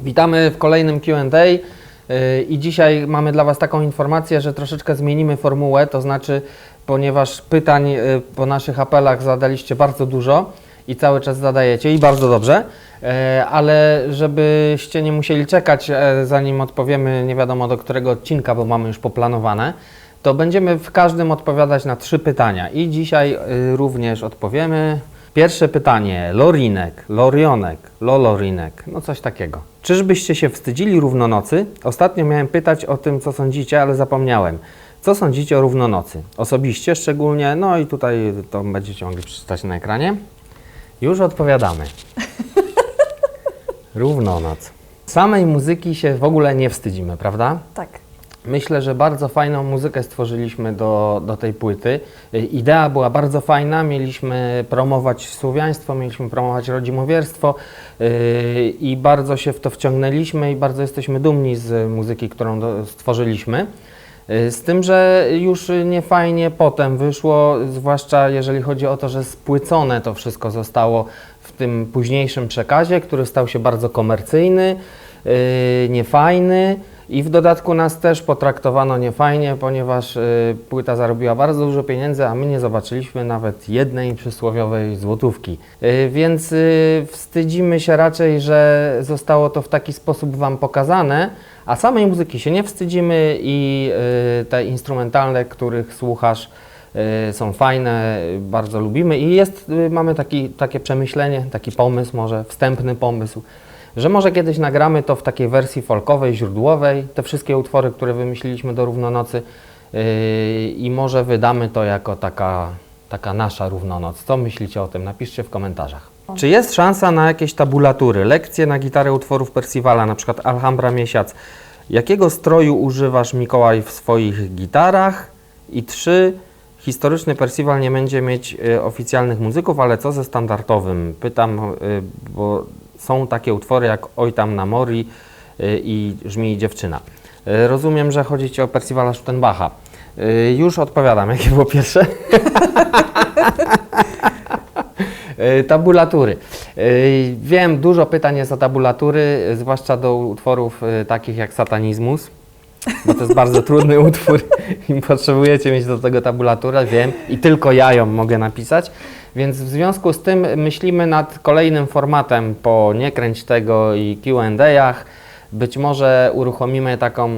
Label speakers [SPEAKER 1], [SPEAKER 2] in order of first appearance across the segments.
[SPEAKER 1] Witamy w kolejnym Q&A i dzisiaj mamy dla Was taką informację, że troszeczkę zmienimy formułę, to znaczy, ponieważ pytań po naszych apelach zadaliście bardzo dużo i cały czas zadajecie i bardzo dobrze, ale żebyście nie musieli czekać, zanim odpowiemy nie wiadomo do którego odcinka, bo mamy już poplanowane, to będziemy w każdym odpowiadać na 3 pytania i dzisiaj również odpowiemy. Pierwsze pytanie, Lorinek, Lorionek, Lolorinek, no coś takiego. Czyżbyście się wstydzili równonocy? Ostatnio miałem pytać o tym, co sądzicie, ale zapomniałem. Co sądzicie o równonocy? Osobiście szczególnie, no i tutaj to będziecie mogli przeczytać na ekranie. Już odpowiadamy. Równonoc. Samej muzyki się w ogóle nie wstydzimy, prawda?
[SPEAKER 2] Tak.
[SPEAKER 1] Myślę, że bardzo fajną muzykę stworzyliśmy do tej płyty. Idea była bardzo fajna, mieliśmy promować słowiaństwo, mieliśmy promować rodzimowierstwo i bardzo się w to wciągnęliśmy i bardzo jesteśmy dumni z muzyki, którą stworzyliśmy. Z tym, że już nie fajnie potem wyszło, zwłaszcza jeżeli chodzi o to, że spłycone to wszystko zostało w tym późniejszym przekazie, który stał się bardzo komercyjny, niefajny. I w dodatku nas też potraktowano niefajnie, ponieważ płyta zarobiła bardzo dużo pieniędzy, a my nie zobaczyliśmy nawet jednej przysłowiowej złotówki. Więc wstydzimy się raczej, że zostało to w taki sposób Wam pokazane, a samej muzyki się nie wstydzimy i te instrumentalne, których słuchasz, są fajne, bardzo lubimy i mamy takie przemyślenie, taki pomysł, może wstępny pomysł, że może kiedyś nagramy to w takiej wersji folkowej, źródłowej, te wszystkie utwory, które wymyśliliśmy do Równonocy i może wydamy to jako taka nasza Równonoc. Co myślicie o tym? Napiszcie w komentarzach. Czy jest szansa na jakieś tabulatury, lekcje na gitarę utworów Percivala, na przykład Alhambra Miesiąc? Jakiego stroju używasz, Mikołaj, w swoich gitarach? I 3. Historyczny Percival nie będzie mieć oficjalnych muzyków, ale co ze standardowym? Pytam, bo są takie utwory jak Oj tam na mori i Żmij dziewczyna. Rozumiem, że chodzi Ci o Percivala Schuttenbacha. Już odpowiadam, jakie było pierwsze. Tabulatury. Wiem, dużo pytań jest o tabulatury, zwłaszcza do utworów takich jak Satanizmus, bo to jest bardzo trudny utwór i potrzebujecie mieć do tego tabulaturę, wiem, i tylko ja ją mogę napisać. Więc w związku z tym myślimy nad kolejnym formatem po Nie kręć tego i Q&A'ach. Być może uruchomimy taką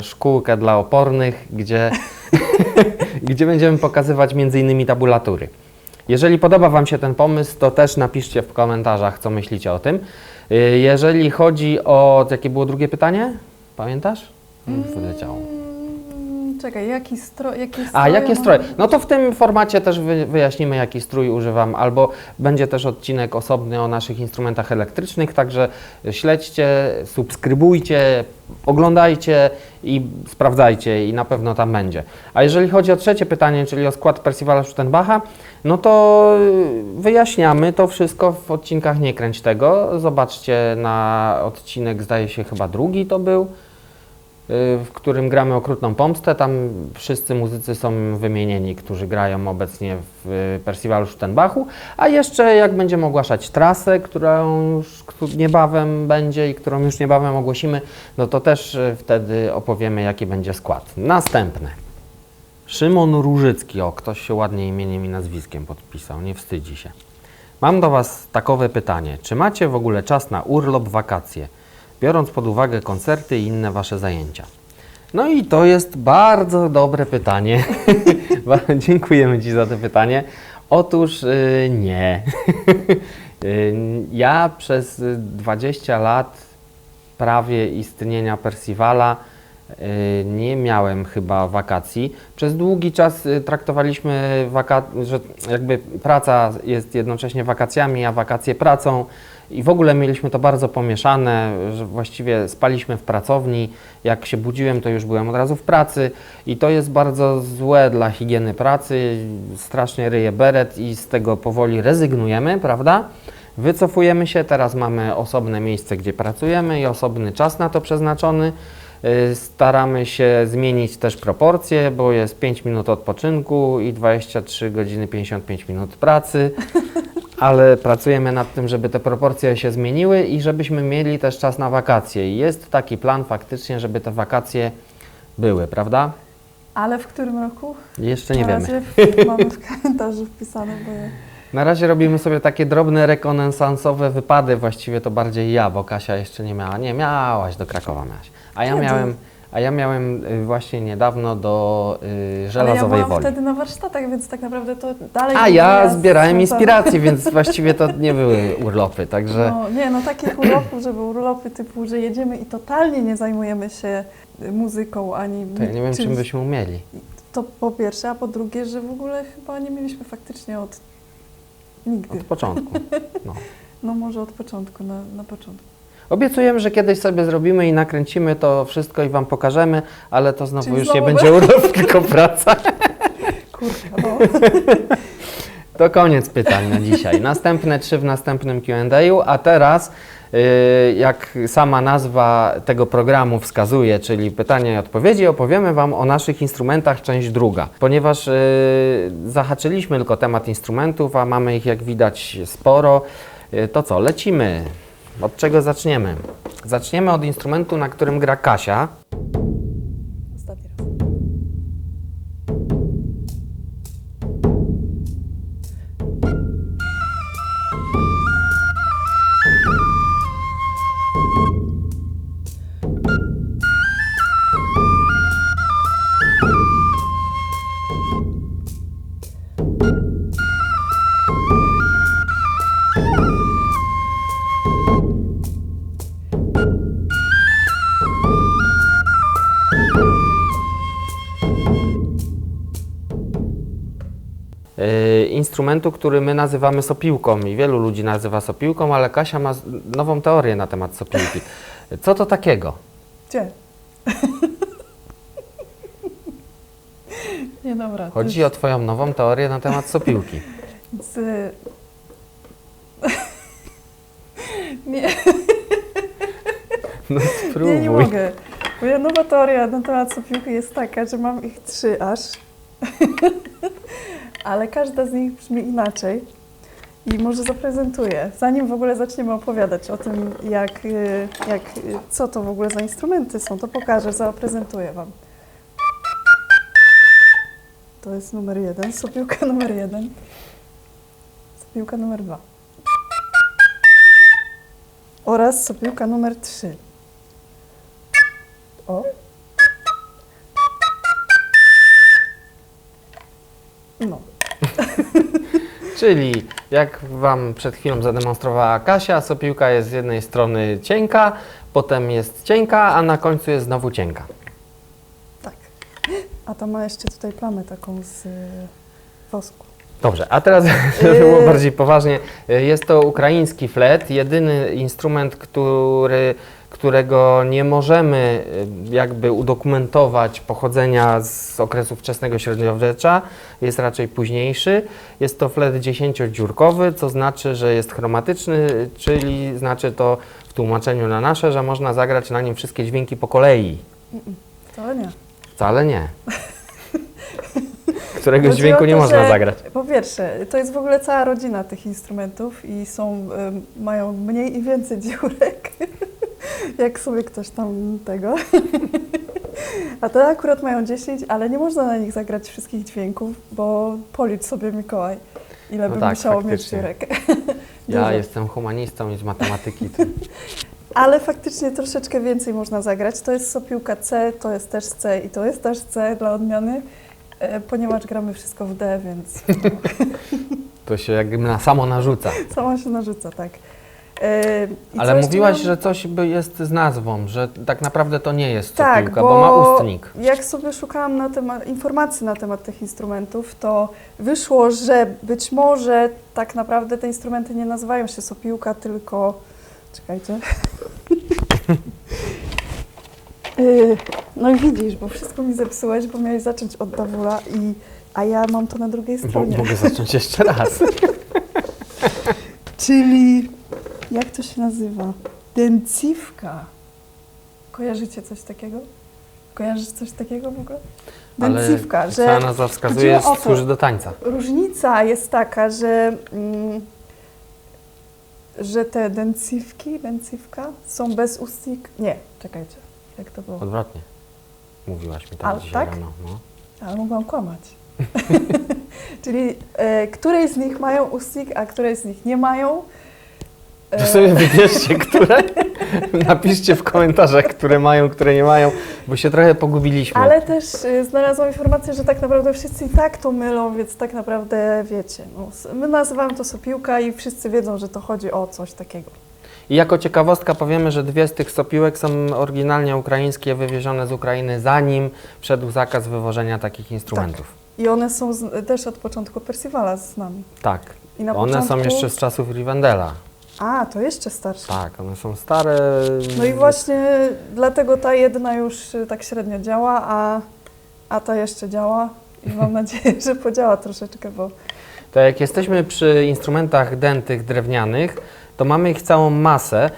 [SPEAKER 1] szkółkę dla opornych, gdzie będziemy pokazywać m.in. tabulatury. Jeżeli podoba Wam się ten pomysł, to też napiszcie w komentarzach, co myślicie o tym. Jeżeli chodzi o... Jakie było drugie pytanie? Pamiętasz? Już wyleciało.
[SPEAKER 2] Czekaj, jaki strój?
[SPEAKER 1] Jakie stroje? No to w tym formacie też wyjaśnimy, jaki strój używam, albo będzie też odcinek osobny o naszych instrumentach elektrycznych, także śledźcie, subskrybujcie, oglądajcie i sprawdzajcie i na pewno tam będzie. A jeżeli chodzi o trzecie pytanie, czyli o skład Percivala Schuttenbacha, no to wyjaśniamy to wszystko w odcinkach Nie kręć tego. Zobaczcie na odcinek, zdaje się chyba drugi to był, w którym gramy Okrutną Pomstę. Tam wszyscy muzycy są wymienieni, którzy grają obecnie w Percivalu Schuttenbachu, a jeszcze jak będziemy ogłaszać trasę, którą już niebawem będzie i którą już niebawem ogłosimy, no to też wtedy opowiemy, jaki będzie skład. Następne. Szymon Różycki, ktoś się ładnie imieniem i nazwiskiem podpisał, nie wstydzi się. Mam do Was takowe pytanie, czy macie w ogóle czas na urlop, wakacje? Biorąc pod uwagę koncerty i inne Wasze zajęcia. No i to jest bardzo dobre pytanie. Dziękujemy Ci za to pytanie. Otóż nie. Ja przez 20 lat prawie istnienia Percivala Nie miałem chyba wakacji. Przez długi czas traktowaliśmy że jakby praca jest jednocześnie wakacjami, a wakacje pracą. I w ogóle mieliśmy to bardzo pomieszane, że właściwie spaliśmy w pracowni. Jak się budziłem, to już byłem od razu w pracy i to jest bardzo złe dla higieny pracy. Strasznie ryje beret i z tego powoli rezygnujemy, prawda? Wycofujemy się, teraz mamy osobne miejsce, gdzie pracujemy i osobny czas na to przeznaczony. Staramy się zmienić też proporcje, bo jest 5 minut odpoczynku i 23 godziny 55 minut pracy, ale pracujemy nad tym, żeby te proporcje się zmieniły i żebyśmy mieli też czas na wakacje. I jest taki plan faktycznie, żeby te wakacje były, prawda?
[SPEAKER 2] Ale w którym roku?
[SPEAKER 1] Jeszcze nie
[SPEAKER 2] Na
[SPEAKER 1] wiemy.
[SPEAKER 2] razie mamy w kalendarzu wpisane, bo
[SPEAKER 1] Na razie robimy sobie takie drobne rekonesansowe wypady, właściwie to bardziej ja, bo Kasia jeszcze nie miała. Nie, miałaś, do Krakowa miałaś. A ja miałem właśnie niedawno do
[SPEAKER 2] ale ja
[SPEAKER 1] Żelazowej
[SPEAKER 2] byłam
[SPEAKER 1] Woli.
[SPEAKER 2] wtedy na warsztatach, więc tak naprawdę to dalej...
[SPEAKER 1] A
[SPEAKER 2] był
[SPEAKER 1] ja
[SPEAKER 2] wyjazd
[SPEAKER 1] zbierałem
[SPEAKER 2] związany-
[SPEAKER 1] inspiracje, więc właściwie to nie były urlopy, także
[SPEAKER 2] No, nie, no takich urlopów, żeby urlopy typu, że jedziemy i totalnie nie zajmujemy się muzyką ani
[SPEAKER 1] to ja nie wiem, czym
[SPEAKER 2] czymś.
[SPEAKER 1] byśmy umieli.
[SPEAKER 2] To po pierwsze, a po drugie, że w ogóle chyba nie mieliśmy faktycznie od nigdy.
[SPEAKER 1] Od początku. No.
[SPEAKER 2] No może od początku, na początku.
[SPEAKER 1] Obiecujemy, że kiedyś sobie zrobimy i nakręcimy to wszystko i Wam pokażemy, ale to znowu
[SPEAKER 2] Czyli
[SPEAKER 1] już
[SPEAKER 2] znowu
[SPEAKER 1] nie będzie urlop, tylko praca.
[SPEAKER 2] Kurka, no.
[SPEAKER 1] To koniec pytań na dzisiaj. Następne 3 w następnym Q&A, a teraz, jak sama nazwa tego programu wskazuje, czyli pytania i odpowiedzi, opowiemy Wam o naszych instrumentach, część druga. Ponieważ zahaczyliśmy tylko temat instrumentów, a mamy ich jak widać sporo, to co, lecimy. Od czego zaczniemy? Zaczniemy od instrumentu, na którym gra Kasia.
[SPEAKER 2] Ostatni raz.
[SPEAKER 1] Instrumentu, który my nazywamy sopiłką i wielu ludzi nazywa sopiłką, ale Kasia ma nową teorię na temat sopiłki. Co to takiego?
[SPEAKER 2] Gdzie? Nie, dobra.
[SPEAKER 1] Chodzi o Twoją nową teorię na temat sopiłki.
[SPEAKER 2] Z... Nie,
[SPEAKER 1] No spróbuj.
[SPEAKER 2] nie mogę. Moja nowa teoria na temat sopiłki jest taka, że mam ich 3 aż. Ale każda z nich brzmi inaczej i może zaprezentuję. Zanim w ogóle zaczniemy opowiadać o tym, co to w ogóle za instrumenty są, to pokażę, zaprezentuję Wam. To jest numer 1, sopiłka numer 1, sopiłka numer 2 oraz sopiłka numer 3. O! No.
[SPEAKER 1] Czyli jak Wam przed chwilą zademonstrowała Kasia, sopiłka jest z jednej strony cienka, potem jest cienka, a na końcu jest znowu cienka.
[SPEAKER 2] Tak. A to ma jeszcze tutaj plamę taką z wosku.
[SPEAKER 1] Dobrze, a teraz żeby było bardziej poważnie. Jest to ukraiński flet, jedyny instrument, którego nie możemy jakby udokumentować pochodzenia z okresu wczesnego średniowiecza, jest raczej późniejszy. Jest to flet 10-dziurkowy, co znaczy, że jest chromatyczny, czyli znaczy to w tłumaczeniu na nasze, że można zagrać na nim wszystkie dźwięki po kolei.
[SPEAKER 2] To nie.
[SPEAKER 1] Wcale nie. Któregoś
[SPEAKER 2] Chodzi
[SPEAKER 1] dźwięku
[SPEAKER 2] o
[SPEAKER 1] nie
[SPEAKER 2] to,
[SPEAKER 1] można
[SPEAKER 2] że
[SPEAKER 1] zagrać.
[SPEAKER 2] Po pierwsze, to jest w ogóle cała rodzina tych instrumentów i mają mniej i więcej dziurek, jak sobie ktoś tam tego. A te akurat mają 10, ale nie można na nich zagrać wszystkich dźwięków, bo policz sobie Mikołaj, ile
[SPEAKER 1] No
[SPEAKER 2] by
[SPEAKER 1] tak,
[SPEAKER 2] musiało mieć
[SPEAKER 1] faktycznie.
[SPEAKER 2] dziurek.
[SPEAKER 1] Ja
[SPEAKER 2] Dużo.
[SPEAKER 1] jestem humanistą i z matematyki. To...
[SPEAKER 2] Ale faktycznie troszeczkę więcej można zagrać. To jest sopiłka C, to jest też C i to jest też C dla odmiany, ponieważ gramy wszystko w D, więc
[SPEAKER 1] To się jakby samo narzuca.
[SPEAKER 2] sama się narzuca, tak. I
[SPEAKER 1] Ale
[SPEAKER 2] co jeszcze
[SPEAKER 1] mówiłaś,
[SPEAKER 2] miałam?
[SPEAKER 1] że coś jest z nazwą, że tak naprawdę to nie jest
[SPEAKER 2] Tak,
[SPEAKER 1] sopiłka, bo ma ustnik.
[SPEAKER 2] jak sobie szukałam informacji na temat tych instrumentów, to wyszło, że być może tak naprawdę te instrumenty nie nazywają się sopiłka, tylko... Czekajcie. No i widzisz, bo wszystko mi zepsułeś, bo miałeś zacząć od Dawura, a ja mam to na drugiej stronie.
[SPEAKER 1] Mogę zacząć jeszcze raz.
[SPEAKER 2] Czyli, jak to się nazywa? Dęciwka. Kojarzycie coś takiego? Kojarzysz coś takiego w ogóle? Dęciwka,
[SPEAKER 1] Ale cała nazwa wskazuje,
[SPEAKER 2] chodziło o to,
[SPEAKER 1] służy do tańca.
[SPEAKER 2] różnica jest taka, że te dęciwka są bez ustnik. Nie, czekajcie, jak to było?
[SPEAKER 1] Odwrotnie. Mówiłaś mi tak
[SPEAKER 2] Ale
[SPEAKER 1] dzisiaj
[SPEAKER 2] tak?
[SPEAKER 1] rano. No.
[SPEAKER 2] Ale mogłam kłamać. Czyli której z nich mają ustnik, a której z nich nie mają.
[SPEAKER 1] To sobie wybierzcie, które. Napiszcie w komentarzach, które mają, które nie mają, bo się trochę pogubiliśmy.
[SPEAKER 2] Ale też znalazłam informację, że tak naprawdę wszyscy i tak to mylą, więc tak naprawdę wiecie. No, my nazywamy to sopiłka i wszyscy wiedzą, że to chodzi o coś takiego.
[SPEAKER 1] I jako ciekawostka powiemy, że 2 z tych sopiłek są oryginalnie ukraińskie, wywiezione z Ukrainy, zanim wszedł zakaz wywożenia takich instrumentów.
[SPEAKER 2] I one są też od początku Percivala z nami.
[SPEAKER 1] Tak.
[SPEAKER 2] I na
[SPEAKER 1] One
[SPEAKER 2] początku...
[SPEAKER 1] są jeszcze z czasów Rivendella.
[SPEAKER 2] A, to jeszcze starsze.
[SPEAKER 1] Tak, one są stare.
[SPEAKER 2] No i właśnie dlatego ta jedna już tak średnio działa, a ta jeszcze działa. I mam nadzieję, że podziała troszeczkę, bo...
[SPEAKER 1] To jak jesteśmy przy instrumentach dętych, drewnianych, to mamy ich całą masę.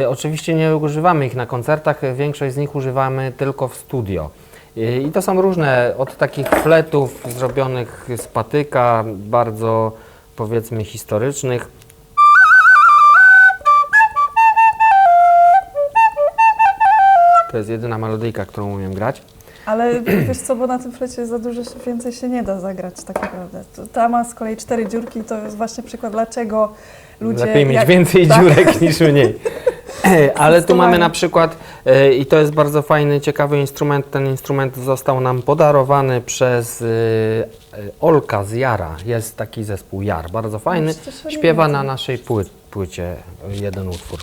[SPEAKER 1] Oczywiście nie używamy ich na koncertach, większość z nich używamy tylko w studio. I to są różne, od takich fletów zrobionych z patyka, bardzo powiedzmy historycznych. To jest jedyna melodyjka, którą umiem grać.
[SPEAKER 2] Ale wiesz co, bo na tym flecie za dużo więcej się nie da zagrać tak naprawdę. Ta ma z kolei 4 dziurki i to jest właśnie przykład, dlaczego ludzie...
[SPEAKER 1] Lepiej mieć więcej dziurek niż mniej. Ale tu mamy na przykład, i to jest bardzo fajny, ciekawy instrument, ten instrument został nam podarowany przez Olka z Jara. Jest taki zespół Jar, bardzo fajny. Śpiewa na naszej płycie jeden utwór.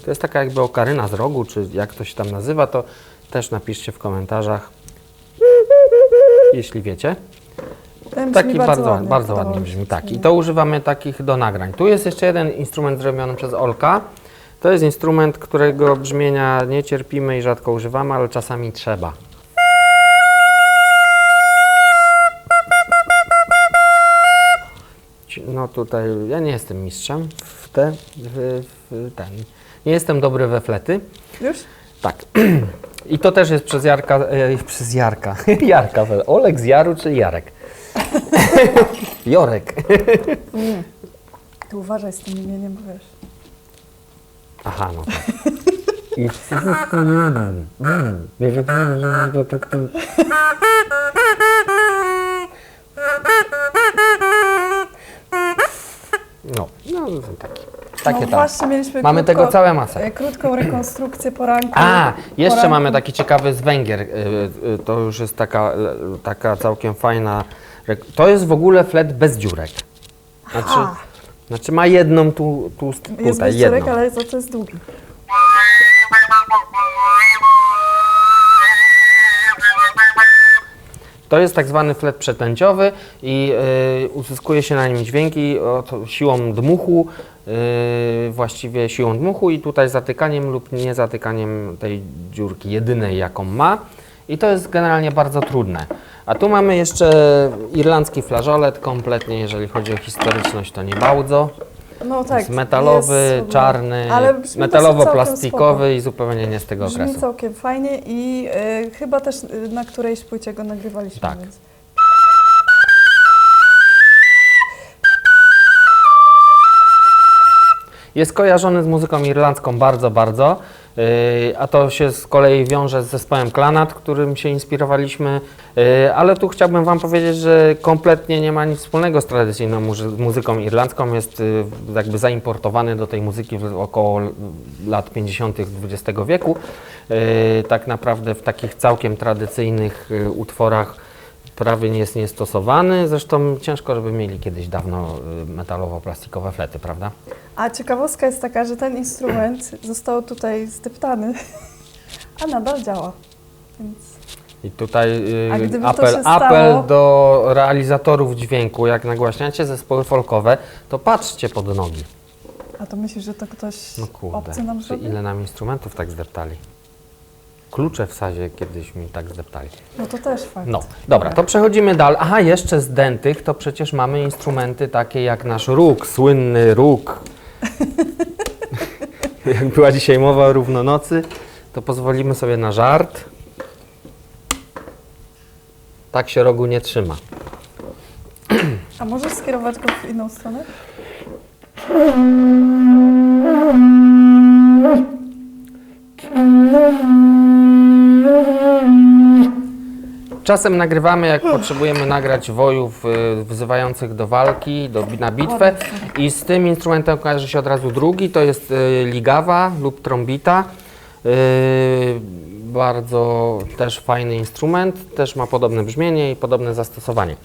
[SPEAKER 1] To jest taka jakby okaryna z rogu, czy jak to się tam nazywa, to też napiszcie w komentarzach, jeśli wiecie. Taki bardzo ładnie brzmi, tak. I to używamy takich do nagrań. Tu jest jeszcze jeden instrument zrobiony przez Olka. To jest instrument, którego brzmienia nie cierpimy i rzadko używamy, ale czasami trzeba. No tutaj ja nie jestem mistrzem w ten. Nie jestem dobry we flety.
[SPEAKER 2] Już?
[SPEAKER 1] Tak. I to też jest przez Jarka. Jarka. Olek z Jaru czy Jarek? Jorek.
[SPEAKER 2] Ty uważaj z tym imieniem, bo wiesz.
[SPEAKER 1] Aha, no tak. No takie
[SPEAKER 2] No
[SPEAKER 1] tam.
[SPEAKER 2] właśnie mieliśmy
[SPEAKER 1] Mamy tego całą masę.
[SPEAKER 2] krótką rekonstrukcję poranku.
[SPEAKER 1] Jeszcze mamy taki ciekawy z Węgier. To już jest taka całkiem fajna. To jest w ogóle flet bez dziurek. Znaczy ma jedną tutaj,
[SPEAKER 2] jest bez
[SPEAKER 1] jedną.
[SPEAKER 2] dziurek, ale za to jest długi.
[SPEAKER 1] To jest tak zwany flet przetęciowy i uzyskuje się na nim dźwięki siłą dmuchu, właściwie siłą dmuchu i tutaj zatykaniem lub nie zatykaniem tej dziurki jedynej, jaką ma. I to jest generalnie bardzo trudne. A tu mamy jeszcze irlandzki flażolet, kompletnie jeżeli chodzi o historyczność to nie bardzo.
[SPEAKER 2] No tak.
[SPEAKER 1] Jest metalowy,
[SPEAKER 2] jest
[SPEAKER 1] czarny,
[SPEAKER 2] ale brzmi dosyć
[SPEAKER 1] metalowo-plastikowy
[SPEAKER 2] całkiem
[SPEAKER 1] i zupełnie nie z tego
[SPEAKER 2] spoko. Brzmi
[SPEAKER 1] okresu.
[SPEAKER 2] całkiem fajnie i chyba też na którejś płycie go nagrywaliśmy.
[SPEAKER 1] Tak.
[SPEAKER 2] Więc.
[SPEAKER 1] Jest kojarzony z muzyką irlandzką bardzo, a to się z kolei wiąże z zespołem Clanat, którym się inspirowaliśmy, ale tu chciałbym Wam powiedzieć, że kompletnie nie ma nic wspólnego z tradycyjną muzyką irlandzką, jest jakby zaimportowany do tej muzyki około lat 50. XX wieku, tak naprawdę w takich całkiem tradycyjnych utworach prawie nie jest niestosowany. Zresztą ciężko, żeby mieli kiedyś dawno metalowo-plastikowe flety, prawda?
[SPEAKER 2] A ciekawostka jest taka, że ten instrument został tutaj zdeptany, a nadal działa. Więc
[SPEAKER 1] I tutaj
[SPEAKER 2] A gdyby to
[SPEAKER 1] apel,
[SPEAKER 2] się stało-
[SPEAKER 1] apel do realizatorów dźwięku, jak nagłaśniacie zespoły folkowe, to patrzcie pod nogi.
[SPEAKER 2] a to myślisz, że to ktoś
[SPEAKER 1] No kurde,
[SPEAKER 2] obcy nam
[SPEAKER 1] czy
[SPEAKER 2] zrobił?
[SPEAKER 1] ile nam instrumentów tak zdeptali? Klucze w sazie kiedyś mi tak zdeptali.
[SPEAKER 2] No to też fakt.
[SPEAKER 1] No, dobra, to przechodzimy dalej. Aha, jeszcze z dętych to przecież mamy instrumenty takie jak nasz róg, słynny róg. Jak była dzisiaj mowa o równonocy, to pozwolimy sobie na żart. Tak się rogu nie trzyma.
[SPEAKER 2] A możesz skierować go w inną stronę?
[SPEAKER 1] Czasem nagrywamy, jak potrzebujemy nagrać wojów wzywających do walki, na bitwę i z tym instrumentem kojarzy się od razu drugi, to jest ligawa lub trombita. Bardzo też fajny instrument, też ma podobne brzmienie i podobne zastosowanie.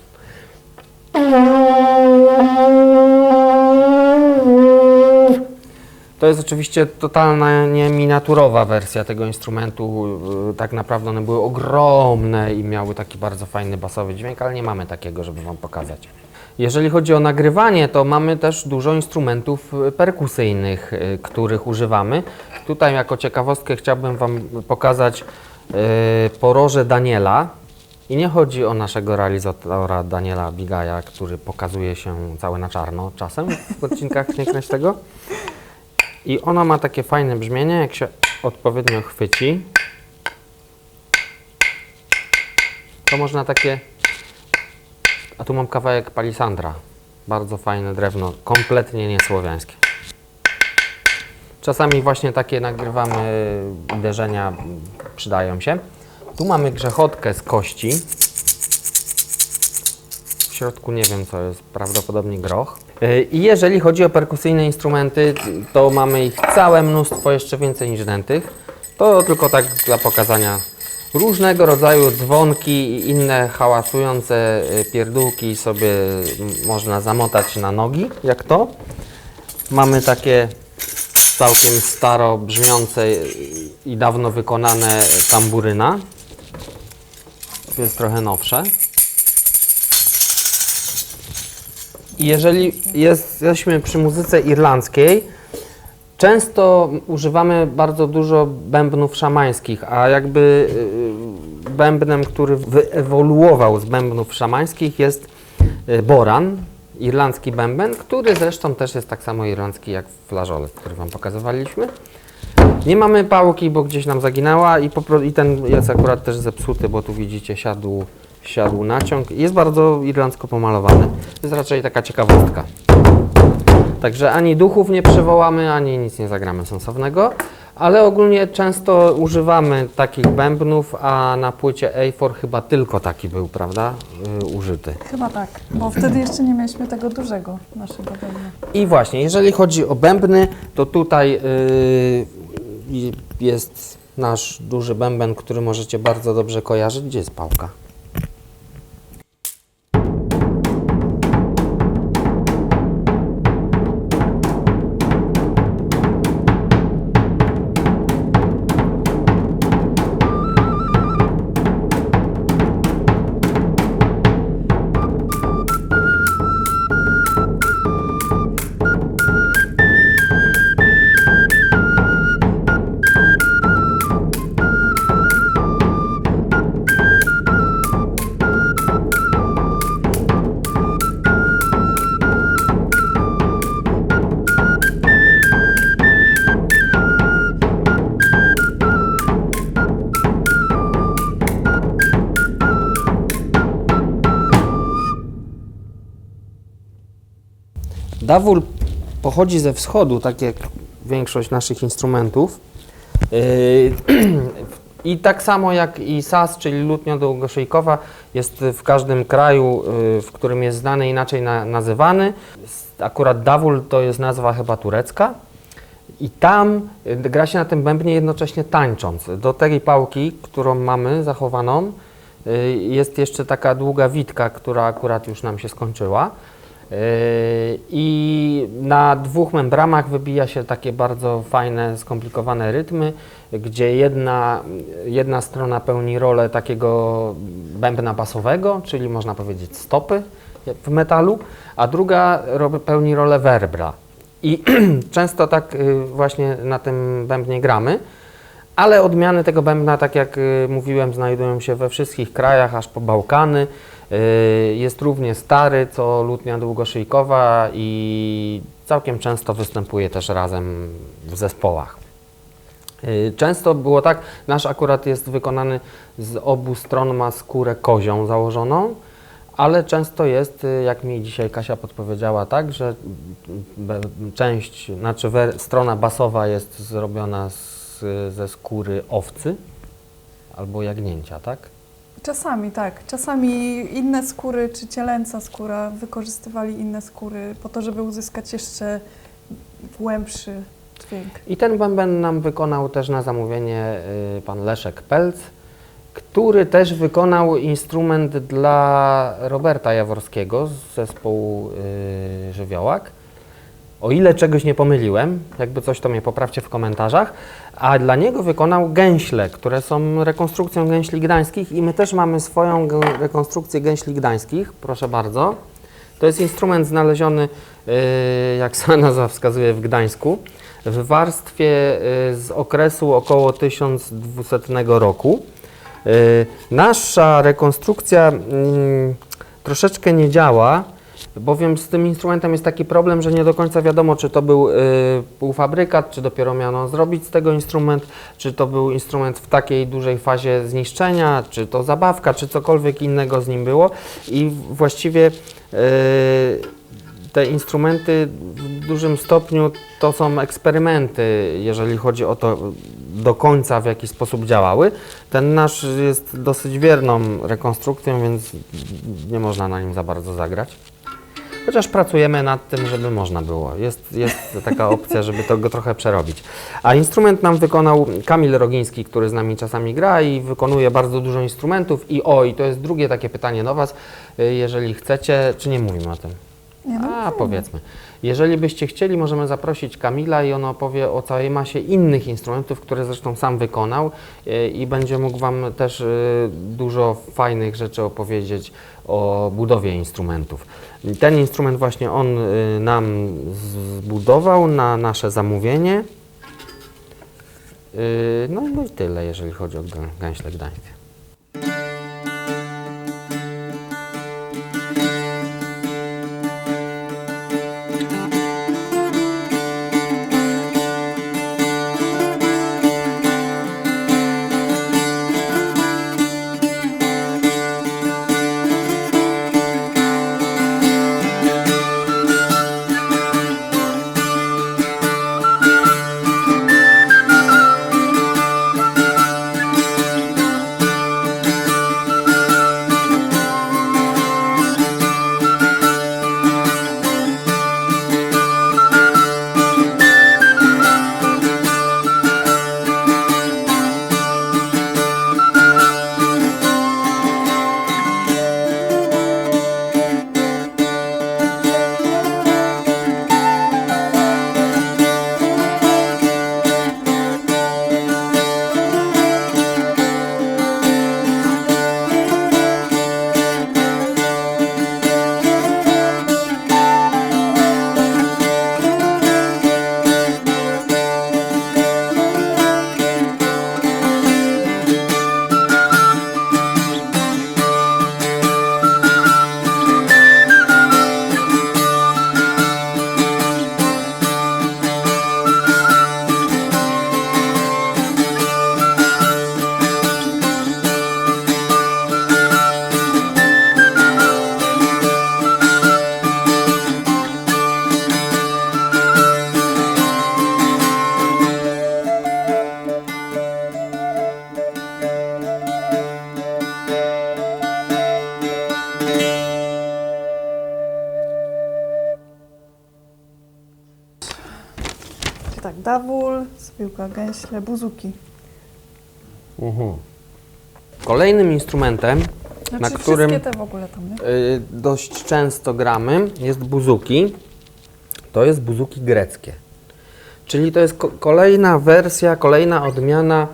[SPEAKER 1] To jest oczywiście totalnie miniaturowa wersja tego instrumentu. Tak naprawdę one były ogromne i miały taki bardzo fajny basowy dźwięk, ale nie mamy takiego, żeby Wam pokazać. Jeżeli chodzi o nagrywanie, to mamy też dużo instrumentów perkusyjnych, których używamy. Tutaj jako ciekawostkę chciałbym Wam pokazać poroże Daniela. I nie chodzi o naszego realizatora Daniela Bigaja, który pokazuje się cały na czarno czasem w odcinkach Nie Kręć Tego. I ona ma takie fajne brzmienie, jak się odpowiednio chwyci. To można takie... A tu mam kawałek palisandra. Bardzo fajne drewno, kompletnie niesłowiańskie. Czasami właśnie takie nagrywamy uderzenia, przydają się. Tu mamy grzechotkę z kości. W środku nie wiem co jest, prawdopodobnie groch. I jeżeli chodzi o perkusyjne instrumenty, to mamy ich całe mnóstwo, jeszcze więcej niż dętych. To tylko tak dla pokazania. Różnego rodzaju dzwonki i inne hałasujące pierdółki sobie można zamotać na nogi, jak to. Mamy takie całkiem staro brzmiące i dawno wykonane tamburyna. To jest trochę nowsze. I jeżeli jesteśmy przy muzyce irlandzkiej, często używamy bardzo dużo bębnów szamańskich, a jakby bębnem, który wyewoluował z bębnów szamańskich jest boran, irlandzki bęben, który zresztą też jest tak samo irlandzki jak flażolec, który Wam pokazywaliśmy. Nie mamy pałki, bo gdzieś nam zaginęła i ten jest akurat też zepsuty, bo tu widzicie siadł naciąg. Jest bardzo irlandzko pomalowany. To jest raczej taka ciekawostka. Także ani duchów nie przywołamy, ani nic nie zagramy sensownego, ale ogólnie często używamy takich bębnów, a na płycie A4 chyba tylko taki był, prawda, użyty.
[SPEAKER 2] Chyba tak, bo wtedy jeszcze nie mieliśmy tego dużego naszego bębna.
[SPEAKER 1] I właśnie, jeżeli chodzi o bębny, to tutaj jest nasz duży bęben, który możecie bardzo dobrze kojarzyć. Gdzie jest pałka? Dawul pochodzi ze wschodu, tak jak większość naszych instrumentów. I tak samo jak i saz, czyli lutnia długoszyjkowa, jest w każdym kraju, w którym jest znany, inaczej nazywany. Akurat dawul to jest nazwa chyba turecka. I tam gra się na tym bębnie jednocześnie tańcząc. Do tej pałki, którą mamy zachowaną, Jest jeszcze taka długa witka, która akurat już nam się skończyła. I na 2 membramach wybija się takie bardzo fajne, skomplikowane rytmy, gdzie jedna strona pełni rolę takiego bębna basowego, czyli można powiedzieć stopy w metalu, a druga pełni rolę werbra. I często tak właśnie na tym bębnie gramy, ale odmiany tego bębna, tak jak mówiłem, znajdują się we wszystkich krajach, aż po Bałkany. Jest równie stary, co lutnia długoszyjkowa i całkiem często występuje też razem w zespołach. Często było tak, nasz akurat jest wykonany z obu stron, ma skórę kozią założoną, ale często jest, jak mi dzisiaj Kasia podpowiedziała, tak, że strona basowa jest zrobiona ze skóry owcy albo jagnięcia, tak?
[SPEAKER 2] Czasami tak, czasami inne skóry, czy cielęca skóra, wykorzystywali inne skóry po to, żeby uzyskać jeszcze głębszy dźwięk.
[SPEAKER 1] I ten bęben nam wykonał też na zamówienie pan Leszek Pelc, który też wykonał instrument dla Roberta Jaworskiego z zespołu Żywiołak. O ile czegoś nie pomyliłem, jakby coś, to mnie poprawcie w komentarzach, a dla niego wykonał gęśle, które są rekonstrukcją gęśli gdańskich i my też mamy swoją rekonstrukcję gęśli gdańskich, proszę bardzo. To jest instrument znaleziony, jak sama nazwa wskazuje, w Gdańsku, w warstwie z okresu około 1200 roku. Nasza rekonstrukcja troszeczkę nie działa, bowiem z tym instrumentem jest taki problem, że nie do końca wiadomo, czy to był półfabrykat, czy dopiero miano zrobić z tego instrument, czy to był instrument w takiej dużej fazie zniszczenia, czy to zabawka, czy cokolwiek innego z nim było. I właściwie te instrumenty w dużym stopniu to są eksperymenty, jeżeli chodzi o to do końca, w jaki sposób działały. Ten nasz jest dosyć wierną rekonstrukcją, więc nie można na nim za bardzo zagrać. Chociaż pracujemy nad tym, żeby można było. Jest taka opcja, żeby to go trochę przerobić. A instrument nam wykonał Kamil Rogiński, który z nami czasami gra i wykonuje bardzo dużo instrumentów. I to jest drugie takie pytanie do Was, jeżeli chcecie, czy nie mówimy o tym?
[SPEAKER 2] Nie, no,
[SPEAKER 1] Powiedzmy. Jeżeli byście chcieli, możemy zaprosić Kamila i on opowie o całej masie innych instrumentów, które zresztą sam wykonał i będzie mógł Wam też dużo fajnych rzeczy opowiedzieć o budowie instrumentów. Ten instrument właśnie on nam zbudował na nasze zamówienie. No i tyle, jeżeli chodzi o gęśle gdańskie.
[SPEAKER 2] Tak, dawul, zbiłka, gęśle, buzuki.
[SPEAKER 1] Kolejnym instrumentem,
[SPEAKER 2] Znaczy
[SPEAKER 1] na którym
[SPEAKER 2] wszystkie te w ogóle tam, nie?
[SPEAKER 1] dość często gramy, jest buzuki. To jest buzuki greckie. Czyli to jest kolejna wersja, kolejna odmiana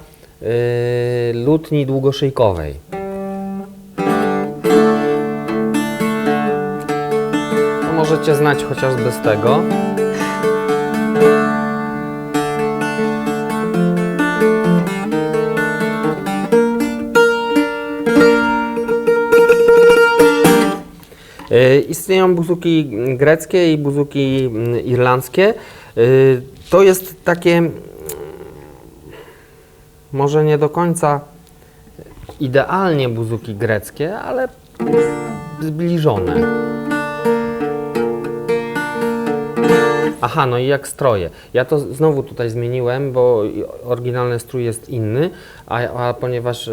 [SPEAKER 1] lutni długoszyjkowej. To możecie znać chociażby z tego. Istnieją buzuki greckie i buzuki irlandzkie. To jest takie może nie do końca idealnie buzuki greckie, ale zbliżone. Aha, no i jak stroje. Ja to znowu tutaj zmieniłem, bo oryginalny strój jest inny, a ponieważ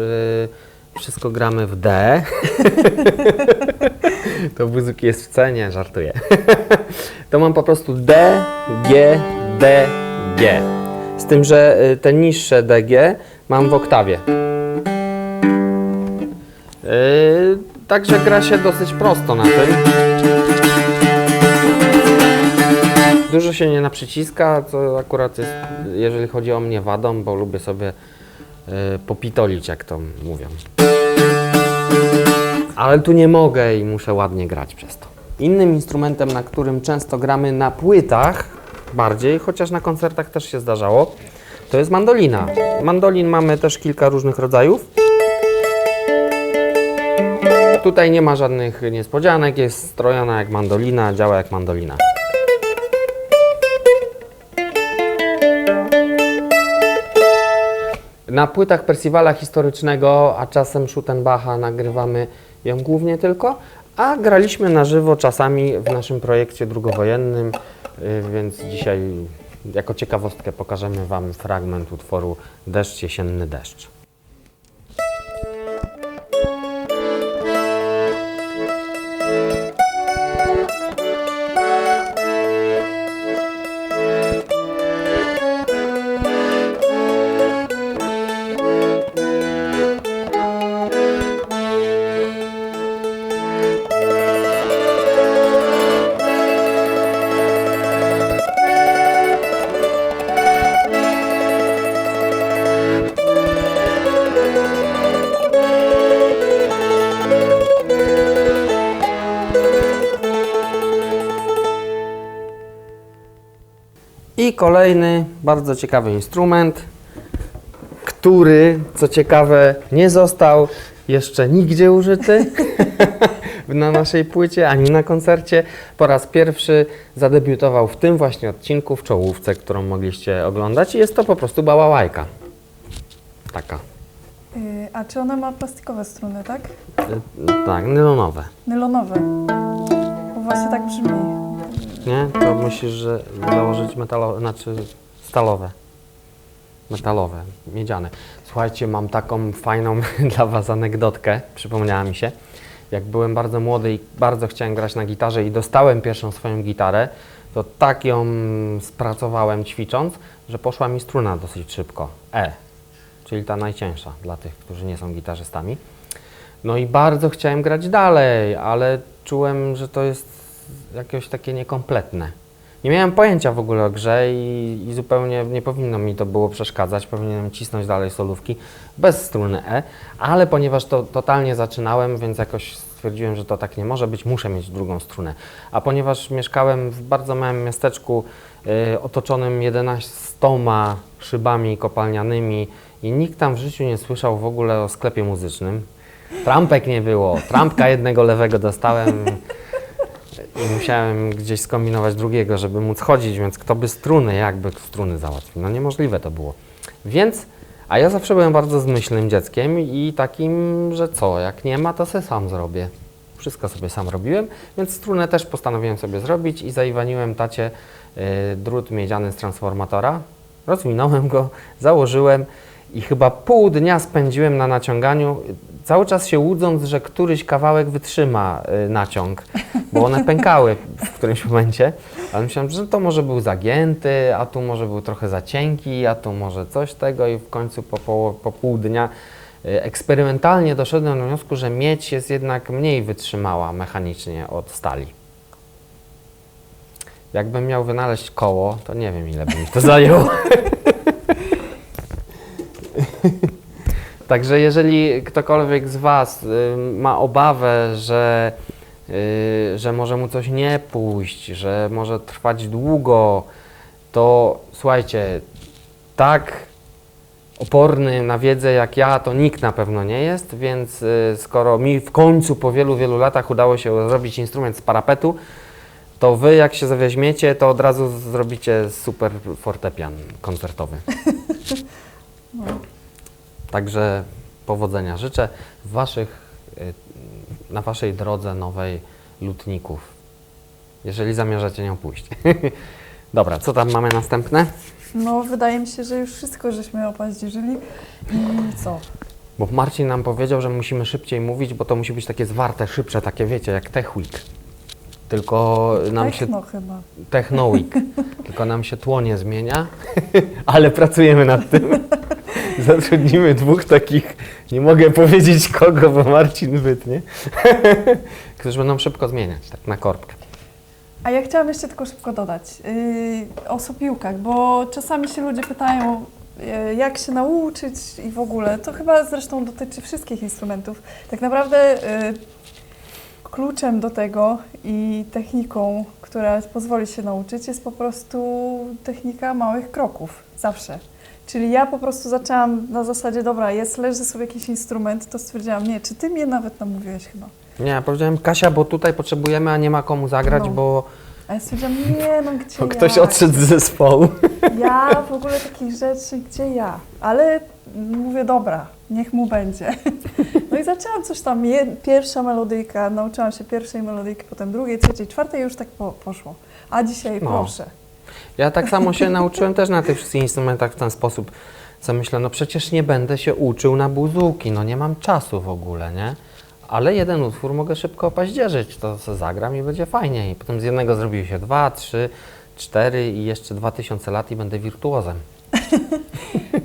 [SPEAKER 1] wszystko gramy w D, to buzuki jest w C, nie, żartuję. To mam po prostu D, G, D, G. Z tym, że te niższe DG mam w oktawie. Także gra się dosyć prosto na tym. Dużo się nie naprzyciska, co akurat jest, jeżeli chodzi o mnie, wadą, bo lubię sobie popitolić, jak to mówią. Ale tu nie mogę i muszę ładnie grać przez to. Innym instrumentem, na którym często gramy na płytach bardziej, chociaż na koncertach też się zdarzało, to jest mandolina. Mandolin mamy też kilka różnych rodzajów. Tutaj nie ma żadnych niespodzianek, jest strojona jak mandolina, działa jak mandolina. Na płytach Percivala historycznego, a czasem Schuttenbacha nagrywamy ją głównie tylko, a graliśmy na żywo czasami w naszym projekcie drugowojennym, więc dzisiaj jako ciekawostkę pokażemy Wam fragment utworu Deszcz, jesienny deszcz. I kolejny bardzo ciekawy instrument, który, co ciekawe, nie został jeszcze nigdzie użyty na naszej płycie, ani na koncercie. Po raz pierwszy zadebiutował w tym właśnie odcinku, w czołówce, którą mogliście oglądać. I jest to po prostu bałałajka. Taka.
[SPEAKER 2] A czy ona ma plastikowe struny, tak?
[SPEAKER 1] Tak, nylonowe.
[SPEAKER 2] Nylonowe. Bo właśnie tak brzmi.
[SPEAKER 1] Nie? To musisz założyć metalowe, znaczy stalowe. Metalowe, miedziane. Słuchajcie, mam taką fajną dla Was anegdotkę, przypomniała mi się. Jak byłem bardzo młody i bardzo chciałem grać na gitarze i dostałem pierwszą swoją gitarę, to tak ją spracowałem ćwicząc, że poszła mi struna dosyć szybko. E, czyli ta najcięższa dla tych, którzy nie są gitarzystami. No i bardzo chciałem grać dalej, ale czułem, że to jest jakieś takie niekompletne. Nie miałem pojęcia w ogóle o grze i zupełnie nie powinno mi to było przeszkadzać. Powinienem cisnąć dalej solówki bez struny E, ale ponieważ to totalnie zaczynałem, więc jakoś stwierdziłem, że to tak nie może być, muszę mieć drugą strunę. A ponieważ mieszkałem w bardzo małym miasteczku otoczonym 11 szybami kopalnianymi i nikt tam w życiu nie słyszał w ogóle o sklepie muzycznym. Trampek nie było, trampka jednego lewego dostałem i musiałem gdzieś skombinować drugiego, żeby móc chodzić, więc kto by struny, jakby struny załatwił? No niemożliwe to było. Więc, a ja zawsze byłem bardzo zmyślnym dzieckiem i takim, że co, jak nie ma, to se sam zrobię. Wszystko sobie sam robiłem, więc strunę też postanowiłem sobie zrobić i zaiwaniłem tacie drut miedziany z transformatora. Rozwinąłem go, założyłem i chyba pół dnia spędziłem na naciąganiu, cały czas się łudząc, że któryś kawałek wytrzyma naciąg, bo one pękały w którymś momencie, ale myślałem, że to może był zagięty, a tu może był trochę za cienki, a tu może coś tego i w końcu po pół dnia Eksperymentalnie doszedłem do wniosku, że miedź jest jednak mniej wytrzymała mechanicznie od stali. Jakbym miał wynaleźć koło, to nie wiem, ile by mi to zajęło. Także jeżeli ktokolwiek z Was ma obawę, że może mu coś nie pójść, że może trwać długo, to słuchajcie, tak oporny na wiedzę jak ja, to nikt na pewno nie jest, więc skoro mi w końcu po wielu, wielu latach udało się zrobić instrument z parapetu, to Wy jak się zaweźmiecie, to od razu zrobicie super fortepian koncertowy.
[SPEAKER 2] No.
[SPEAKER 1] Także powodzenia życzę na Waszej drodze nowej lutników, jeżeli zamierzacie nią pójść. Dobra, co tam mamy następne?
[SPEAKER 2] No, wydaje mi się, że już wszystko żeśmy opaździerzyli. I co?
[SPEAKER 1] Bo Marcin nam powiedział, że musimy szybciej mówić, bo to musi być takie zwarte, szybsze, takie wiecie, jak Tech Week. Tylko nam się...
[SPEAKER 2] Techno chyba.
[SPEAKER 1] Techno Week. Tylko nam się tło nie zmienia, ale pracujemy nad tym. Zatrudnimy dwóch takich, nie mogę powiedzieć kogo, bo Marcin wytnie, którzy będą szybko zmieniać, tak na korbkę.
[SPEAKER 2] A ja chciałam jeszcze tylko szybko dodać o sopiłkach, bo czasami się ludzie pytają, jak się nauczyć i w ogóle. To chyba zresztą dotyczy wszystkich instrumentów. Tak naprawdę kluczem do tego i techniką, która pozwoli się nauczyć, jest po prostu technika małych kroków. Zawsze. Czyli ja po prostu zaczęłam na zasadzie, dobra, leży sobie jakiś instrument, to stwierdziłam, nie, czy ty mnie nawet namówiłeś chyba.
[SPEAKER 1] Nie, ja powiedziałem Kasia, bo tutaj potrzebujemy, a nie ma komu zagrać,
[SPEAKER 2] No.
[SPEAKER 1] bo
[SPEAKER 2] A ja stwierdziłam, nie, no gdzie
[SPEAKER 1] bo
[SPEAKER 2] ja?
[SPEAKER 1] ktoś odszedł z zespołu.
[SPEAKER 2] Ja w ogóle takich rzeczy, gdzie ja? Ale mówię, dobra, niech mu będzie. No i zaczęłam coś tam, pierwsza melodyjka, nauczyłam się pierwszej melodyjki, potem drugiej, trzeciej, czwartej, już tak poszło. A dzisiaj
[SPEAKER 1] No.
[SPEAKER 2] proszę.
[SPEAKER 1] Ja tak samo się nauczyłem też na tych wszystkich instrumentach w ten sposób, co myślę, no przecież nie będę się uczył na buzuki, no nie mam czasu w ogóle, nie? Ale jeden utwór mogę szybko opaździerzyć, to sobie zagram i będzie fajnie. I potem z jednego zrobiły się 2, 3, 4 i jeszcze 2000 lat i będę wirtuozem.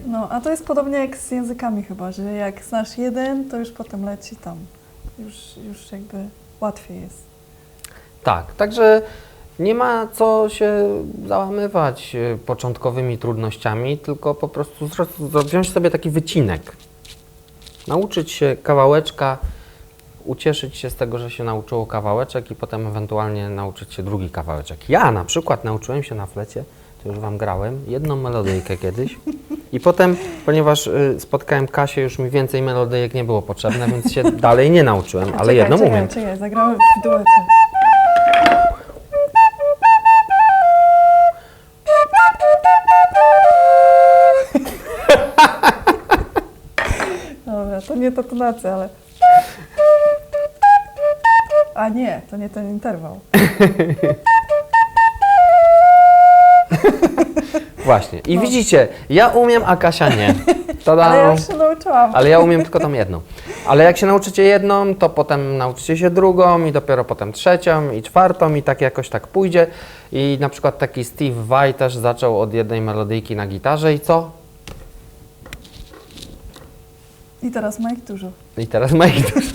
[SPEAKER 2] No, a to jest podobnie jak z językami chyba, że jak znasz jeden, to już potem leci tam. Już jakby łatwiej jest.
[SPEAKER 1] Tak, także nie ma co się załamywać początkowymi trudnościami, tylko po prostu wziąć sobie taki wycinek. Nauczyć się kawałeczka, ucieszyć się z tego, że się nauczyło kawałeczek i potem ewentualnie nauczyć się drugi kawałeczek. Ja na przykład nauczyłem się na flecie, to już Wam grałem, jedną melodyjkę kiedyś i potem, ponieważ spotkałem Kasię, już mi więcej melodyjek nie było potrzebne, więc się dalej nie nauczyłem, ale jedną umiem.
[SPEAKER 2] Czekaj, zagramy w duecie. Dobra, to nie ta tonacja, ale... A nie, to nie ten interwał.
[SPEAKER 1] Właśnie. I widzicie, ja umiem, a Kasia nie. Tada.
[SPEAKER 2] Ale ja już się nauczyłam.
[SPEAKER 1] Ale ja umiem tylko tą jedną. Ale jak się nauczycie jedną, to potem nauczycie się drugą i dopiero potem trzecią i czwartą i tak jakoś tak pójdzie. I na przykład taki Steve Vai też zaczął od jednej melodyjki na gitarze i co?
[SPEAKER 2] I teraz ma ich dużo.
[SPEAKER 1] I teraz ma ich dużo.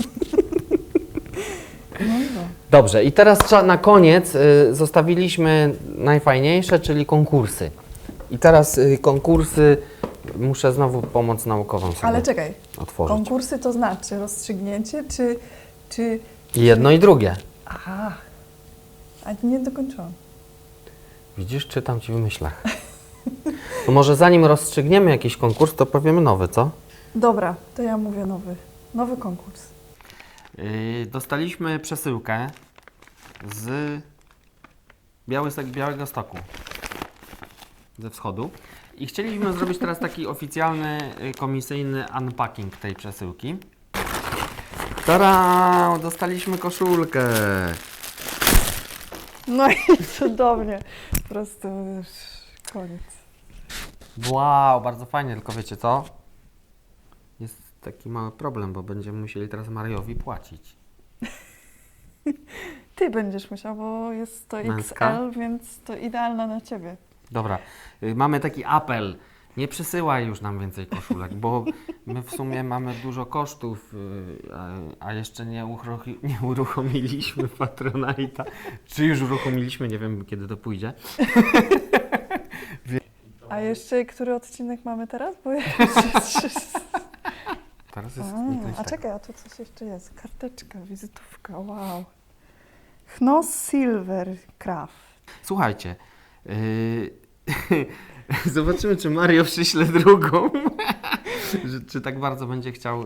[SPEAKER 2] No.
[SPEAKER 1] Dobrze, i teraz na koniec zostawiliśmy najfajniejsze, czyli konkursy. I teraz konkursy, muszę znowu pomoc naukową sobie
[SPEAKER 2] Ale czekaj,
[SPEAKER 1] otworzyć.
[SPEAKER 2] konkursy to znaczy rozstrzygnięcie, czy...
[SPEAKER 1] Jedno i drugie.
[SPEAKER 2] Aha, a nie dokończyłam.
[SPEAKER 1] Widzisz, czytam Ci w myślach. No może zanim rozstrzygniemy jakiś konkurs, to powiemy nowy, co?
[SPEAKER 2] Dobra, to ja mówię nowy konkurs.
[SPEAKER 1] Dostaliśmy przesyłkę z Białegostoku, ze wschodu. I chcieliśmy zrobić teraz taki oficjalny, komisyjny unpacking tej przesyłki. Tada! Dostaliśmy koszulkę.
[SPEAKER 2] No i cudownie. Po prostu już koniec.
[SPEAKER 1] Wow, bardzo fajnie, tylko wiecie co? Jest taki mały problem, bo będziemy musieli teraz Mariowi płacić.
[SPEAKER 2] Ty będziesz musiał, bo jest to
[SPEAKER 1] Męska?
[SPEAKER 2] XL, więc to idealne na Ciebie.
[SPEAKER 1] Dobra, mamy taki apel. Nie przysyłaj już nam więcej koszulek, bo my w sumie mamy dużo kosztów, a jeszcze nie uruchomiliśmy Patronite'a. Czy już uruchomiliśmy? Nie wiem, kiedy to pójdzie.
[SPEAKER 2] A jeszcze który odcinek mamy teraz? Bo ja
[SPEAKER 1] Teraz jest
[SPEAKER 2] a czekaj, a tu coś jeszcze jest. Karteczka, wizytówka, wow. Chnos Silver Craft.
[SPEAKER 1] Słuchajcie, zobaczymy, czy Mario przyśle drugą, czy tak bardzo będzie chciał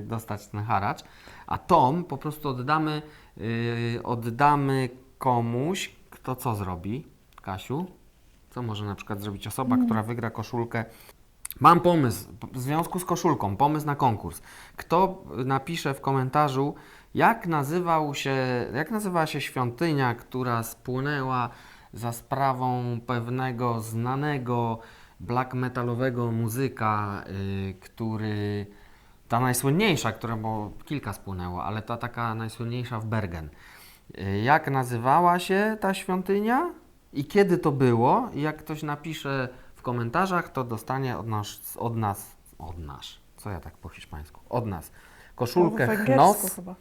[SPEAKER 1] dostać ten haracz. A Tom po prostu oddamy komuś, kto co zrobi. Kasiu, co może na przykład zrobić osoba, która wygra koszulkę? Mam pomysł, w związku z koszulką, pomysł na konkurs. Kto napisze w komentarzu, jak nazywała się świątynia, która spłynęła za sprawą pewnego znanego black metalowego muzyka, ta najsłynniejsza, bo kilka spłynęło, ale ta taka najsłynniejsza w Bergen. Jak nazywała się ta świątynia i kiedy to było? I jak ktoś napisze w komentarzach, to dostanie od nas, co ja tak po hiszpańsku, od nas, koszulkę Chnos
[SPEAKER 2] chyba.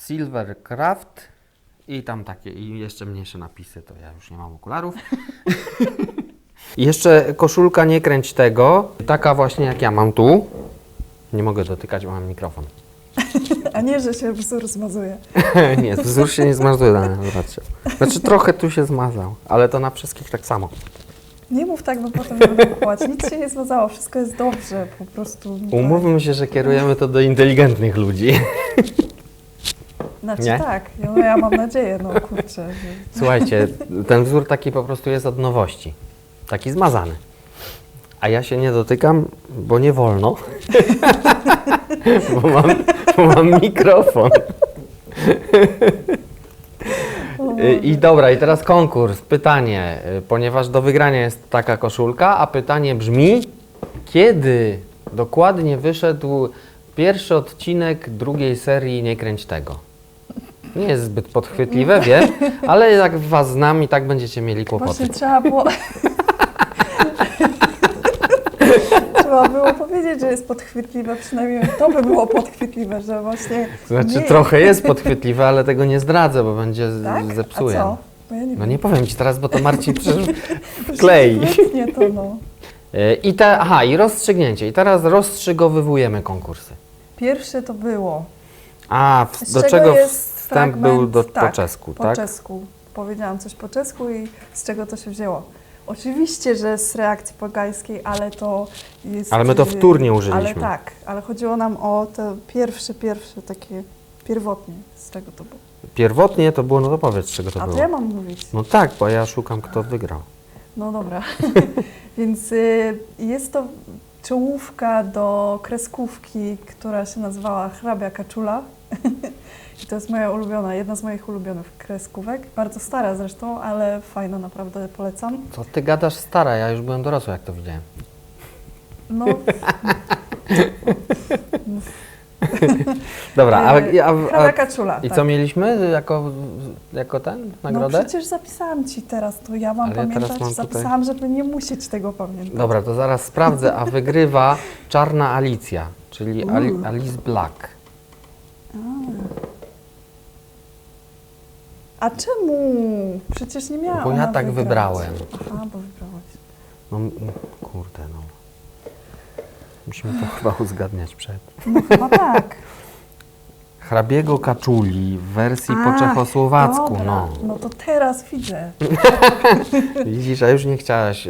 [SPEAKER 1] Silver Craft i tam takie, i jeszcze mniejsze napisy, to ja już nie mam okularów. I jeszcze koszulka Nie kręć tego, taka właśnie jak ja mam tu. Nie mogę dotykać, bo mam mikrofon.
[SPEAKER 2] A nie, że się wzór zmazuje.
[SPEAKER 1] Nie, wzór się nie zmazuje, zobaczcie. Znaczy trochę tu się zmazał, ale to na wszystkich tak samo.
[SPEAKER 2] Nie mów tak, bo potem nie będę kupować. Nic się nie zmazało, wszystko jest dobrze, po prostu.
[SPEAKER 1] Umówmy się, że kierujemy to do inteligentnych ludzi.
[SPEAKER 2] Znaczy
[SPEAKER 1] Nie?
[SPEAKER 2] tak, ja mam nadzieję, no kurczę. Że...
[SPEAKER 1] Słuchajcie, ten wzór taki po prostu jest od nowości. Taki zmazany. A ja się nie dotykam, bo nie wolno. bo mam mikrofon. I dobra, i teraz konkurs. Pytanie, ponieważ do wygrania jest taka koszulka, a pytanie brzmi, kiedy dokładnie wyszedł pierwszy odcinek drugiej serii Nie kręć tego? Nie jest zbyt podchwytliwe, wiem, ale jak was znam i tak będziecie mieli kłopoty.
[SPEAKER 2] Właśnie trzeba było... Trzeba było powiedzieć, że jest podchwytliwe, przynajmniej to by było podchwytliwe, że właśnie...
[SPEAKER 1] Znaczy
[SPEAKER 2] nie
[SPEAKER 1] trochę jest podchwytliwe, ale tego nie zdradzę, bo będzie
[SPEAKER 2] tak?
[SPEAKER 1] zepsuję.
[SPEAKER 2] A co? Bo ja nie
[SPEAKER 1] No
[SPEAKER 2] wiem.
[SPEAKER 1] nie powiem ci teraz, bo to Marcin przecież wklei.
[SPEAKER 2] Nie to no.
[SPEAKER 1] I rozstrzygnięcie. I teraz rozstrzygowywujemy konkursy.
[SPEAKER 2] Pierwsze to było.
[SPEAKER 1] Do czego
[SPEAKER 2] jest
[SPEAKER 1] wstęp był po
[SPEAKER 2] tak,
[SPEAKER 1] czesku,
[SPEAKER 2] po
[SPEAKER 1] tak?
[SPEAKER 2] czesku. Powiedziałam coś po czesku i z czego to się wzięło. Oczywiście, że z reakcji pogańskiej, ale to jest...
[SPEAKER 1] Ale my to wtórnie użyliśmy.
[SPEAKER 2] Ale tak, ale chodziło nam o te pierwsze takie pierwotnie, z czego to było.
[SPEAKER 1] Pierwotnie to było, no to powiedz, z czego to
[SPEAKER 2] A
[SPEAKER 1] było.
[SPEAKER 2] to ja mam mówić.
[SPEAKER 1] No tak, bo ja szukam, kto wygrał.
[SPEAKER 2] No dobra. Więc jest to czołówka do kreskówki, która się nazywała Hrabia Kaczula. I to jest moja ulubiona, jedna z moich ulubionych kreskówek. Bardzo stara zresztą, ale fajna, naprawdę polecam.
[SPEAKER 1] Co ty gadasz stara? Ja już byłem dorosły, jak to widziałem.
[SPEAKER 2] No,
[SPEAKER 1] Dobra,
[SPEAKER 2] Hrabia Kaczula.
[SPEAKER 1] i
[SPEAKER 2] tak.
[SPEAKER 1] co mieliśmy jako nagrodę?
[SPEAKER 2] No przecież zapisałam Ci teraz, to ja mam
[SPEAKER 1] Ale ja teraz
[SPEAKER 2] pamiętać.
[SPEAKER 1] mam tutaj-
[SPEAKER 2] Zapisałam, żeby nie musieć tego pamiętać.
[SPEAKER 1] Dobra, to zaraz sprawdzę, a wygrywa Czarna Alicja, czyli Alice Black.
[SPEAKER 2] A czemu? Przecież nie miałam.
[SPEAKER 1] Bo ja
[SPEAKER 2] ona
[SPEAKER 1] tak
[SPEAKER 2] wygrać.
[SPEAKER 1] wybrałem.
[SPEAKER 2] Aha, bo wybrałaś.
[SPEAKER 1] No kurde, no. Musimy to chyba uzgadniać przed.
[SPEAKER 2] No chyba tak.
[SPEAKER 1] Hrabiego Kaczuli w wersji po czechosłowacku,
[SPEAKER 2] dobra.
[SPEAKER 1] no.
[SPEAKER 2] No to teraz widzę.
[SPEAKER 1] Widzisz, a już nie chciałaś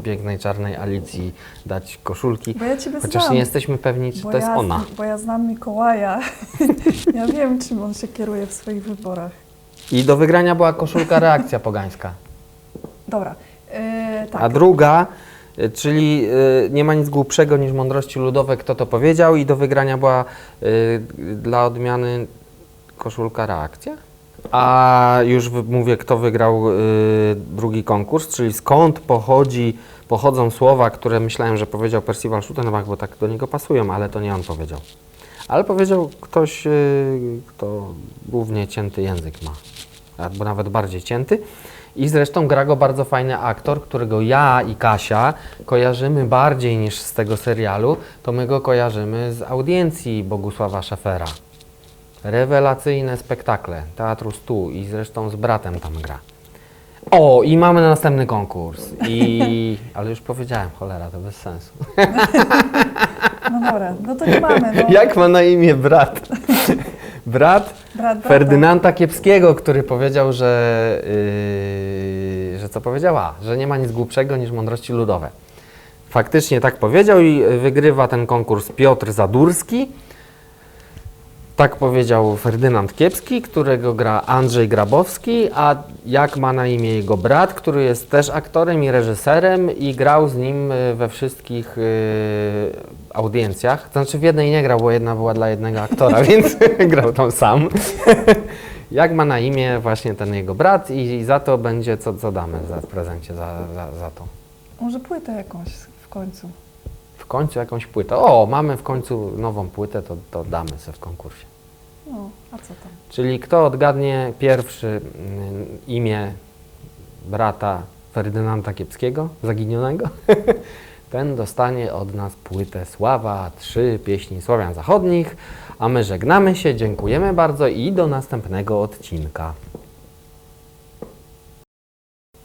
[SPEAKER 1] pięknej czarnej Alicji dać koszulki,
[SPEAKER 2] Bo ja Ciebie
[SPEAKER 1] chociaż
[SPEAKER 2] znam.
[SPEAKER 1] nie jesteśmy pewni, czy to jest ona.
[SPEAKER 2] Bo ja znam Mikołaja. Ja wiem, czym on się kieruje w swoich wyborach.
[SPEAKER 1] I do wygrania była koszulka Reakcja Pogańska.
[SPEAKER 2] Dobra, tak.
[SPEAKER 1] A druga, czyli nie ma nic głupszego niż mądrości ludowe, kto to powiedział, i do wygrania była dla odmiany koszulka Reakcja. A już mówię, kto wygrał drugi konkurs, czyli skąd pochodzą słowa, które myślałem, że powiedział Percival Schuttenbach, bo tak do niego pasują, ale to nie on powiedział. Ale powiedział ktoś, kto głównie cięty język ma, albo nawet bardziej cięty. I zresztą gra go bardzo fajny aktor, którego ja i Kasia kojarzymy bardziej niż z tego serialu, to my go kojarzymy z audiencji Bogusława Szefera. Rewelacyjne spektakle, Teatru Stu i zresztą z bratem tam gra. O, i mamy następny konkurs. Ale już powiedziałem, cholera, to bez sensu.
[SPEAKER 2] No dobra, no to nie mamy. No.
[SPEAKER 1] Jak ma na imię brat? Brat
[SPEAKER 2] Brata.
[SPEAKER 1] Ferdynanda Kiepskiego, który powiedział, że co powiedziała? Że nie ma nic głupszego niż mądrości ludowe. Faktycznie tak powiedział i wygrywa ten konkurs Piotr Zadurski. Tak powiedział Ferdynand Kiepski, którego gra Andrzej Grabowski, a jak ma na imię jego brat, który jest też aktorem i reżyserem i grał z nim we wszystkich audiencjach. Znaczy w jednej nie grał, bo jedna była dla jednego aktora, więc grał tam sam. Jak ma na imię właśnie ten jego brat i za to będzie, co damy w prezencie za to?
[SPEAKER 2] Może płytę jakąś w końcu.
[SPEAKER 1] W końcu jakąś płytę. O, mamy w końcu nową płytę, to damy sobie w konkursie.
[SPEAKER 2] No, a co tam?
[SPEAKER 1] Czyli kto odgadnie pierwszy imię brata Ferdynanda Kiepskiego, zaginionego, ten dostanie od nas płytę Sława, 3 pieśni Słowian Zachodnich, a my żegnamy się, dziękujemy bardzo i do następnego odcinka.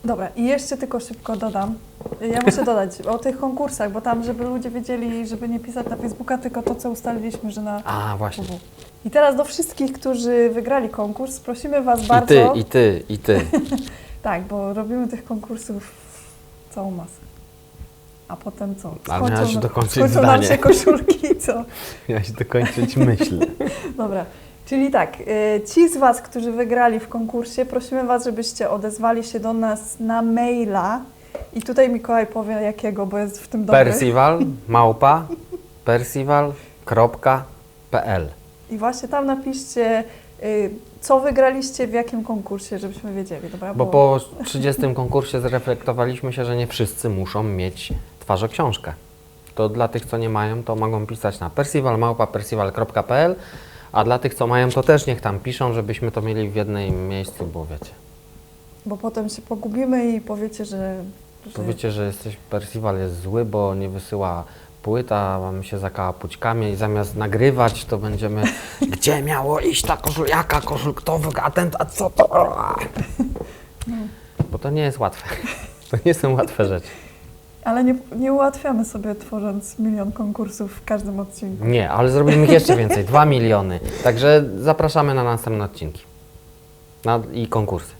[SPEAKER 2] Dobra, i jeszcze tylko szybko dodam. Ja muszę dodać o tych konkursach, bo tam, żeby ludzie wiedzieli, żeby nie pisać na Facebooka, tylko to, co ustaliliśmy, że na
[SPEAKER 1] A, właśnie.
[SPEAKER 2] www. I teraz do wszystkich, którzy wygrali konkurs, prosimy Was bardzo...
[SPEAKER 1] I ty.
[SPEAKER 2] Tak, bo robimy tych konkursów całą masę. A potem co?
[SPEAKER 1] Ale miałaś dokończyć
[SPEAKER 2] skończą nam
[SPEAKER 1] zdanie.
[SPEAKER 2] się koszulki i co?
[SPEAKER 1] Miałaś dokończyć myśl.
[SPEAKER 2] Dobra, czyli tak, ci z Was, którzy wygrali w konkursie, prosimy Was, żebyście odezwali się do nas na maila. I tutaj Mikołaj powie jakiego, bo jest w tym dobry.
[SPEAKER 1] Percival@percival.pl.
[SPEAKER 2] I właśnie tam napiszcie, co wygraliście, w jakim konkursie, żebyśmy wiedzieli, dobra?
[SPEAKER 1] Bo po 30 konkursie zreflektowaliśmy się, że nie wszyscy muszą mieć twarzoksiążkę. To dla tych, co nie mają, to mogą pisać na percival@percival.pl, a dla tych, co mają, to też niech tam piszą, żebyśmy to mieli w jednym miejscu, bo wiecie.
[SPEAKER 2] Bo potem się pogubimy i powiecie, że...
[SPEAKER 1] Powiecie, że Percival jest zły, bo nie wysyła płyt, a mamy się zakałapućkami i zamiast nagrywać, to będziemy gdzie miało iść ta koszulka, jaka koszulka, kto a ten, a co to? Bo to nie jest łatwe. To nie są łatwe rzeczy.
[SPEAKER 2] Ale nie ułatwiamy sobie, tworząc milion konkursów w każdym odcinku.
[SPEAKER 1] Nie, ale zrobimy ich jeszcze więcej, 2 miliony. Także zapraszamy na następne odcinki i konkursy.